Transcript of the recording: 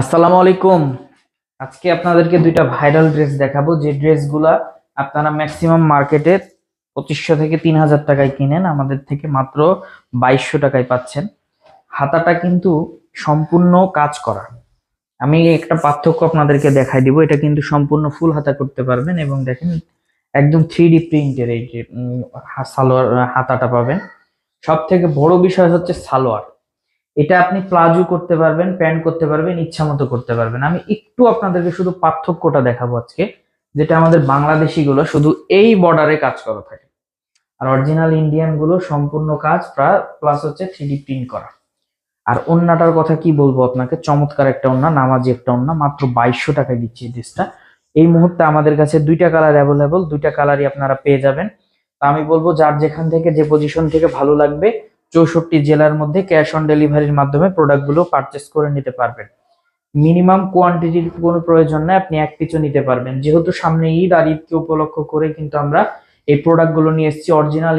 আসসালামু আলাইকুম। আজকে আপনাদেরকে দুইটা ভাইরাল ড্রেস দেখাবো, যে ড্রেসগুলা আপনারা ম্যাক্সিমাম মার্কেটে 2500 থেকে 3000 টাকায় কিনেন, আমাদের থেকে মাত্র 2200 টাকায় পাচ্ছেন। হাতাটা কিন্তু সম্পূর্ণ কাজ করা। আমি একটা পার্থক্য আপনাদেরকে দেখাই দিব। এটা কিন্তু সম্পূর্ণ ফুল হাতা করতে পারবেন, এবং দেখেন একদম 3D প্রিন্টের এই যে সালোয়ার হাতাটা পাবেন। সব থেকে বড় বিষয় হচ্ছে সালোয়ার। এটা আপনি প্লাজো করতে পারবেন, প্যান্ট করতে পারবেন, ইচ্ছা মতো করতে পারবেন। আমি একটু আপনাদেরকে শুধু পার্থক্যটা দেখাবো আজকে, যেটা আমাদের বাংলাদেশি গুলো শুধু এই বর্ডারে কাজ করা থাকে, আর অরিজিনাল ইন্ডিয়ান গুলো সম্পূর্ণ কাজ প্লাস হচ্ছে 3D প্রিন্ট করা। আর ওন্নাটার কথা কি বলবো আপনাকে, চমৎকার একটা ওন্না, নামাজি একটা ওন্না, মাত্র 2200 টাকায় দিচ্ছি এই ড্রেসটা। এই মুহূর্তে আমাদের কাছে দুইটা কালার অ্যাভেলেবল, দুইটা কালারই আপনারা পেয়ে যাবেন। তা আমি বলবো যার যেখান থেকে যে পজিশন থেকে ভালো লাগবে, 64 জেলার মধ্যে ক্যাশ অন ডেলিভারির মাধ্যমে প্রোডাক্টগুলো পারচেস করে নিতে পারবেন। মিনিমাম কোয়ান্টিটির কোনো প্রয়োজন নেই, আপনি এক পিছু নিতে পারবেন। যেহেতু সামনে ঈদ, আর ঈদকে উপলক্ষ করে কিন্তু আমরা এই প্রোডাক্টগুলো নিয়ে এসেছি। অরিজিনাল